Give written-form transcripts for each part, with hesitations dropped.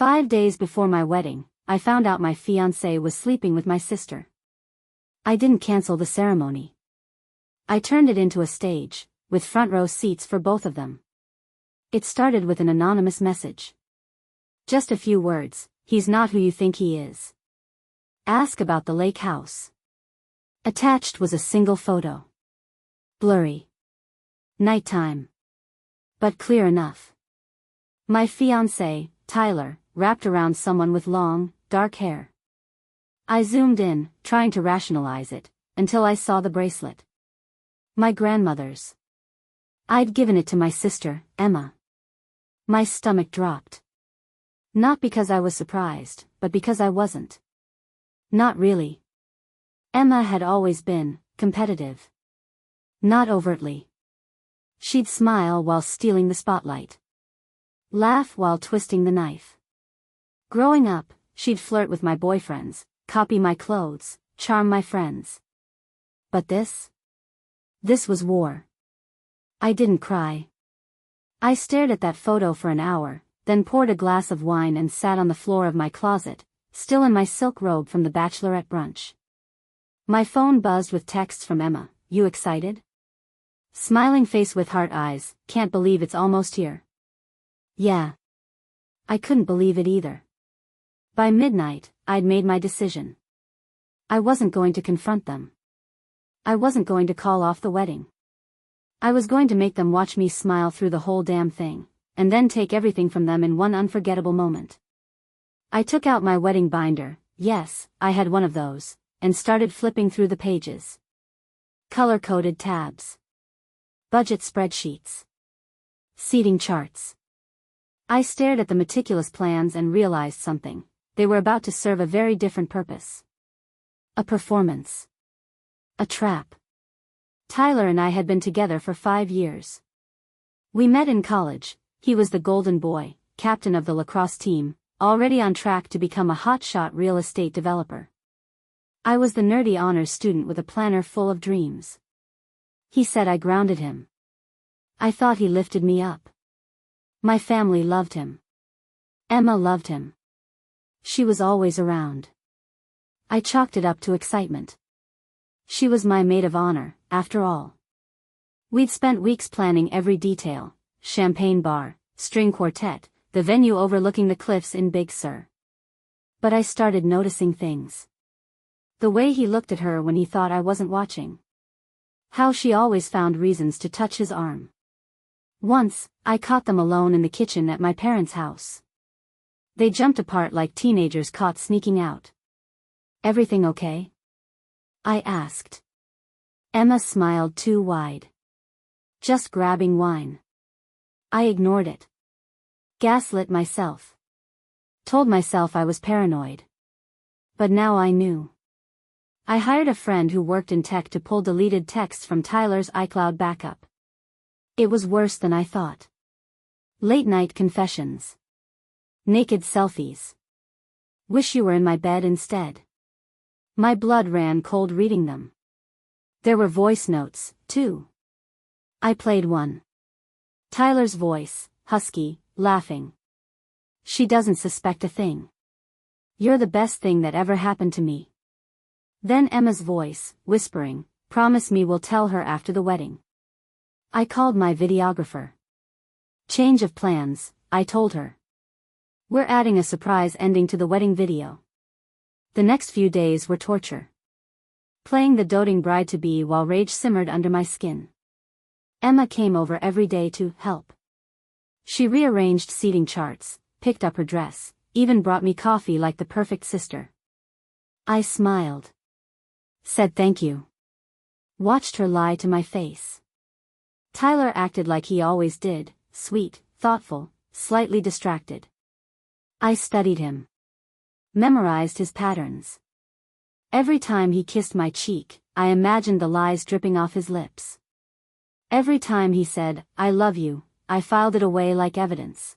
5 days before my wedding, I found out my fiancé was sleeping with my sister. I didn't cancel the ceremony. I turned it into a stage, with front row seats for both of them. It started with an anonymous message. Just a few words: he's not who you think he is. Ask about the lake house. Attached was a single photo. Blurry. Nighttime. But clear enough. My fiancé, Tyler, wrapped around someone with long, dark hair. I zoomed in, trying to rationalize it, until I saw the bracelet. My grandmother's. I'd given it to my sister, Emma. My stomach dropped. Not because I was surprised, but because I wasn't. Not really. Emma had always been competitive. Not overtly. She'd smile while stealing the spotlight. Laugh while twisting the knife. Growing up, she'd flirt with my boyfriends, copy my clothes, charm my friends. But this was war. I didn't cry. I stared at that photo for an hour, then poured a glass of wine and sat on the floor of my closet, still in my silk robe from the bachelorette brunch. My phone buzzed with texts from Emma. You excited? Smiling face with heart eyes. Can't believe it's almost here. Yeah. I couldn't believe it either. By midnight, I'd made my decision. I wasn't going to confront them. I wasn't going to call off the wedding. I was going to make them watch me smile through the whole damn thing, and then take everything from them in one unforgettable moment. I took out my wedding binder, yes, I had one of those, and started flipping through the pages. Color-coded tabs. Budget spreadsheets. Seating charts. I stared at the meticulous plans and realized something. They were about to serve a very different purpose. A performance. A trap. Tyler and I had been together for 5 years. We met in college. He was the golden boy, captain of the lacrosse team, already on track to become a hotshot real estate developer. I was the nerdy honors student with a planner full of dreams. He said I grounded him. I thought he lifted me up. My family loved him. Emma loved him. She was always around. I chalked it up to excitement. She was my maid of honor, after all. We'd spent weeks planning every detail: champagne bar, string quartet, the venue overlooking the cliffs in Big Sur. But I started noticing things. The way he looked at her when he thought I wasn't watching. How she always found reasons to touch his arm. Once, I caught them alone in the kitchen at my parents' house. They jumped apart like teenagers caught sneaking out. Everything okay? I asked. Emma smiled too wide. Just grabbing wine. I ignored it. Gaslit myself. Told myself I was paranoid. But now I knew. I hired a friend who worked in tech to pull deleted texts from Tyler's iCloud backup. It was worse than I thought. Late-night confessions. Naked selfies. Wish you were in my bed instead. My blood ran cold reading them. There were voice notes, too. I played one. Tyler's voice, husky, laughing. She doesn't suspect a thing. You're the best thing that ever happened to me. Then Emma's voice, whispering, promise me we'll tell her after the wedding. I called my videographer. Change of plans, I told her. We're adding a surprise ending to the wedding video. The next few days were torture. Playing the doting bride-to-be while rage simmered under my skin. Emma came over every day to help. She rearranged seating charts, picked up her dress, even brought me coffee like the perfect sister. I smiled. Said thank you. Watched her lie to my face. Tyler acted like he always did, sweet, thoughtful, slightly distracted. I studied him. Memorized his patterns. Every time he kissed my cheek, I imagined the lies dripping off his lips. Every time he said, I love you, I filed it away like evidence.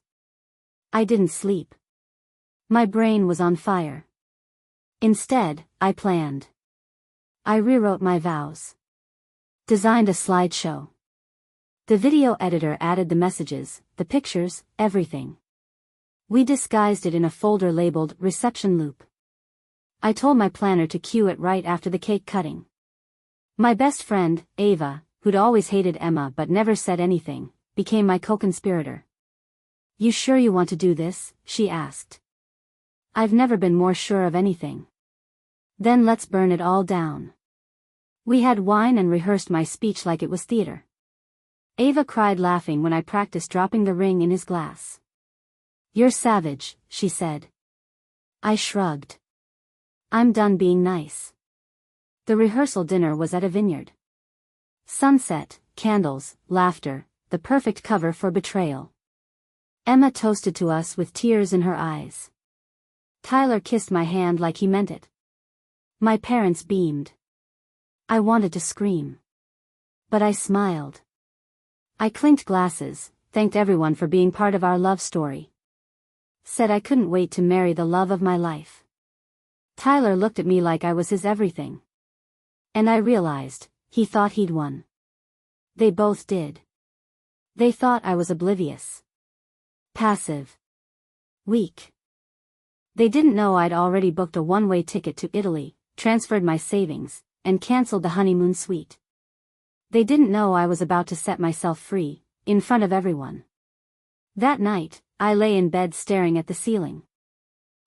I didn't sleep. My brain was on fire. Instead, I planned. I rewrote my vows. Designed a slideshow. The video editor added the messages, the pictures, everything. We disguised it in a folder labeled Reception Loop. I told my planner to cue it right after the cake cutting. My best friend, Ava, who'd always hated Emma but never said anything, became my co-conspirator. "You sure you want to do this?" she asked. "I've never been more sure of anything." "Then let's burn it all down." We had wine and rehearsed my speech like it was theater. Ava cried laughing when I practiced dropping the ring in his glass. "You're savage," she said. I shrugged. "I'm done being nice." The rehearsal dinner was at a vineyard. Sunset, candles, laughter, the perfect cover for betrayal. Emma toasted to us with tears in her eyes. Tyler kissed my hand like he meant it. My parents beamed. I wanted to scream. But I smiled. I clinked glasses, thanked everyone for being part of our love story. Said I couldn't wait to marry the love of my life. Tyler looked at me like I was his everything. And I realized, he thought he'd won. They both did. They thought I was oblivious. Passive. Weak. They didn't know I'd already booked a one-way ticket to Italy, transferred my savings, and canceled the honeymoon suite. They didn't know I was about to set myself free, in front of everyone. That night, I lay in bed staring at the ceiling.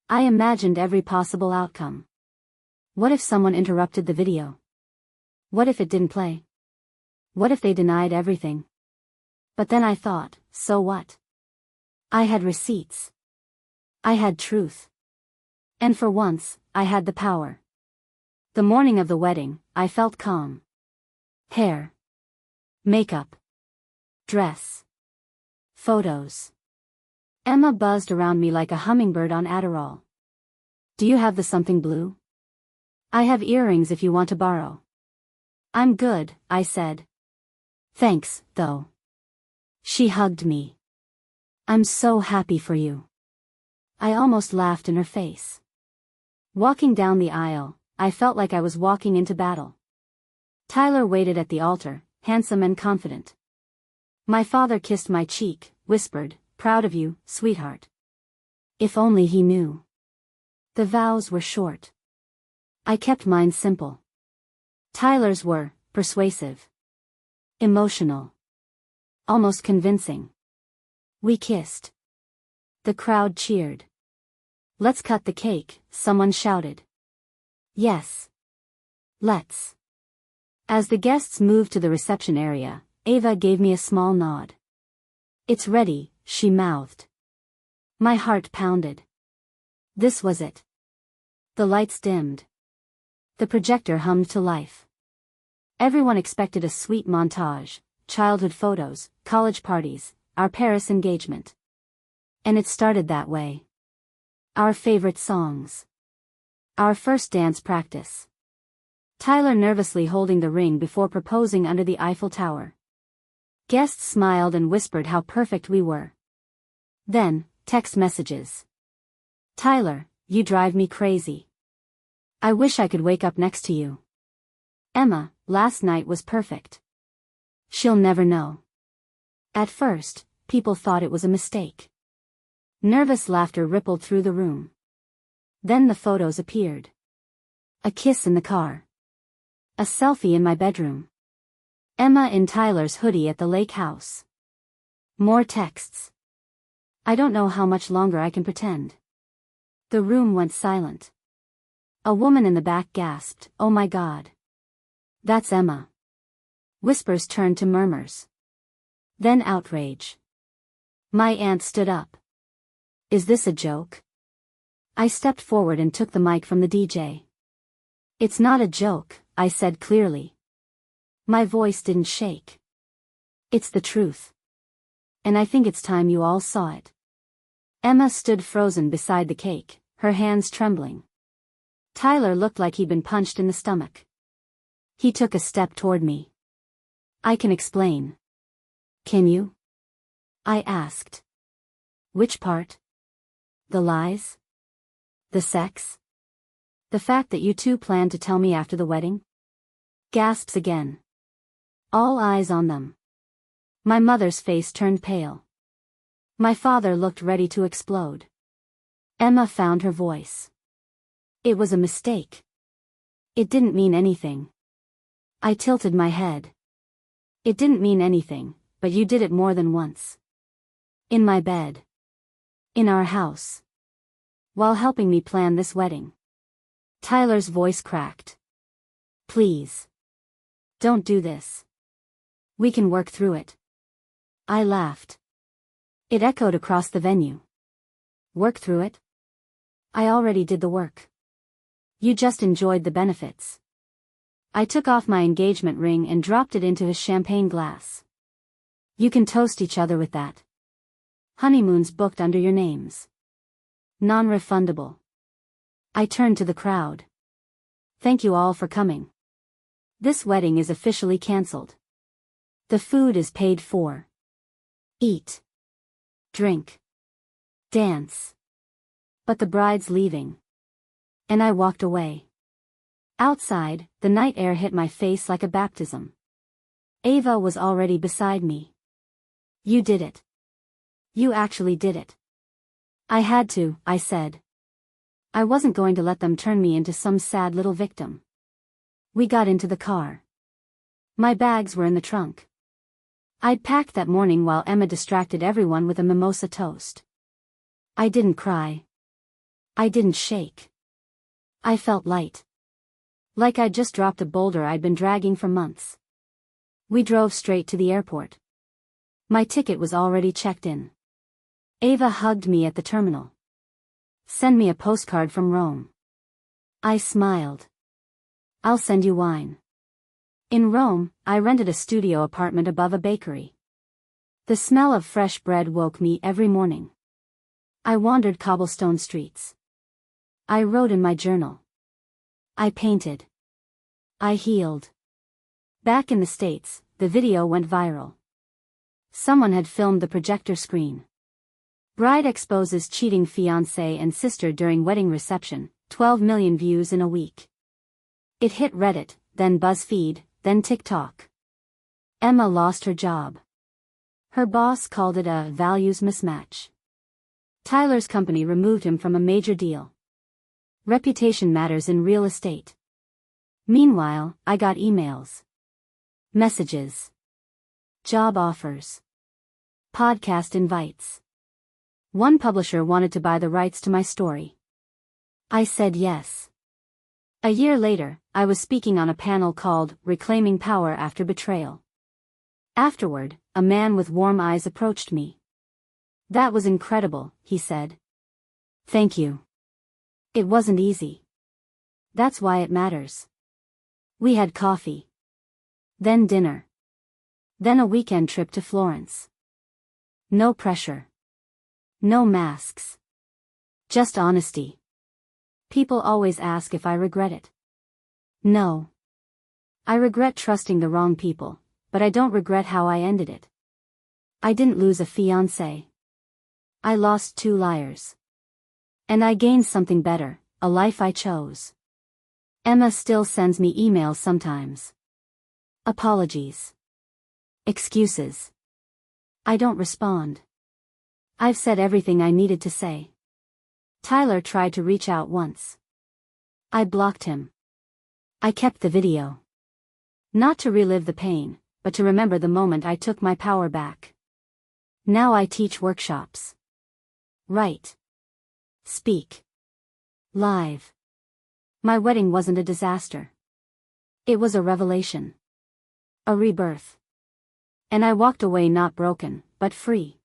I imagined every possible outcome. What if someone interrupted the video? What if it didn't play? What if they denied everything? But then I thought, so what? I had receipts. I had truth. And for once, I had the power. The morning of the wedding, I felt calm. Hair. Makeup. Dress. Photos. Emma buzzed around me like a hummingbird on Adderall. "Do you have the something blue?" "I have earrings if you want to borrow." "I'm good," I said. "Thanks, though." She hugged me. "I'm so happy for you." I almost laughed in her face. Walking down the aisle, I felt like I was walking into battle. Tyler waited at the altar, handsome and confident. My father kissed my cheek, whispered, "Proud of you, sweetheart." If only he knew. The vows were short. I kept mine simple. Tyler's were persuasive. Emotional. Almost convincing. We kissed. The crowd cheered. "Let's cut the cake," someone shouted. "Yes. Let's." As the guests moved to the reception area, Ava gave me a small nod. "It's ready," she mouthed. My heart pounded. This was it. The lights dimmed. The projector hummed to life. Everyone expected a sweet montage, childhood photos, college parties, our Paris engagement. And it started that way. Our favorite songs. Our first dance practice. Tyler nervously holding the ring before proposing under the Eiffel Tower. Guests smiled and whispered how perfect we were. Then, text messages. "Tyler, you drive me crazy. I wish I could wake up next to you. Emma, last night was perfect. She'll never know." At first, people thought it was a mistake. Nervous laughter rippled through the room. Then the photos appeared. A kiss in the car. A selfie in my bedroom. Emma in Tyler's hoodie at the lake house. More texts. I don't know how much longer I can pretend. The room went silent. A woman in the back gasped, "Oh my God. That's Emma." Whispers turned to murmurs. Then outrage. My aunt stood up. "Is this a joke?" I stepped forward and took the mic from the DJ. "It's not a joke," I said clearly. My voice didn't shake. "It's the truth. And I think it's time you all saw it." Emma stood frozen beside the cake, her hands trembling. Tyler looked like he'd been punched in the stomach. He took a step toward me. "I can explain." "Can you?" I asked. "Which part? The lies? The sex? The fact that you two planned to tell me after the wedding?" Gasps again. All eyes on them. My mother's face turned pale. My father looked ready to explode. Emma found her voice. It was a mistake. It didn't mean anything. I tilted my head. It didn't mean anything, but you did it more than once. In my bed. In our house. While helping me plan this wedding. Tyler's voice cracked. Please. Don't do this. We can work through it. I laughed. It echoed across the venue. Work through it? I already did the work. You just enjoyed the benefits. I took off my engagement ring and dropped it into his champagne glass. You can toast each other with that. Honeymoons booked under your names. Non-refundable. I turned to the crowd. Thank you all for coming. This wedding is officially cancelled. The food is paid for. Eat. Drink. Dance. But the bride's leaving. And I walked away. Outside, the night air hit my face like a baptism. Ava was already beside me. You did it. You actually did it. I had to, I said. I wasn't going to let them turn me into some sad little victim. We got into the car. My bags were in the trunk. I'd packed that morning while Emma distracted everyone with a mimosa toast. I didn't cry. I didn't shake. I felt light. Like I'd just dropped a boulder I'd been dragging for months. We drove straight to the airport. My ticket was already checked in. Ava hugged me at the terminal. Send me a postcard from Rome. I smiled. I'll send you wine. In Rome, I rented a studio apartment above a bakery. The smell of fresh bread woke me every morning. I wandered cobblestone streets. I wrote in my journal. I painted. I healed. Back in the States, the video went viral. Someone had filmed the projector screen. Bride exposes cheating fiancé and sister during wedding reception, 12 million views in a week. It hit Reddit, then BuzzFeed, then TikTok. Emma lost her job. Her boss called it a values mismatch. Tyler's company removed him from a major deal. Reputation matters in real estate. Meanwhile, I got emails. Messages. Job offers. Podcast invites. One publisher wanted to buy the rights to my story. I said yes. A year later, I was speaking on a panel called Reclaiming Power After Betrayal. Afterward, a man with warm eyes approached me. That was incredible, he said. Thank you. It wasn't easy. That's why it matters. We had coffee. Then dinner. Then a weekend trip to Florence. No pressure. No masks. Just honesty. People always ask if I regret it. No. I regret trusting the wrong people, but I don't regret how I ended it. I didn't lose a fiancé. I lost 2 liars. And I gained something better, a life I chose. Emma still sends me emails sometimes. Apologies. Excuses. I don't respond. I've said everything I needed to say. Tyler tried to reach out once. I blocked him. I kept the video. Not to relive the pain, but to remember the moment I took my power back. Now I teach workshops. Write. Speak. Live. My wedding wasn't a disaster. It was a revelation. A rebirth. And I walked away not broken, but free.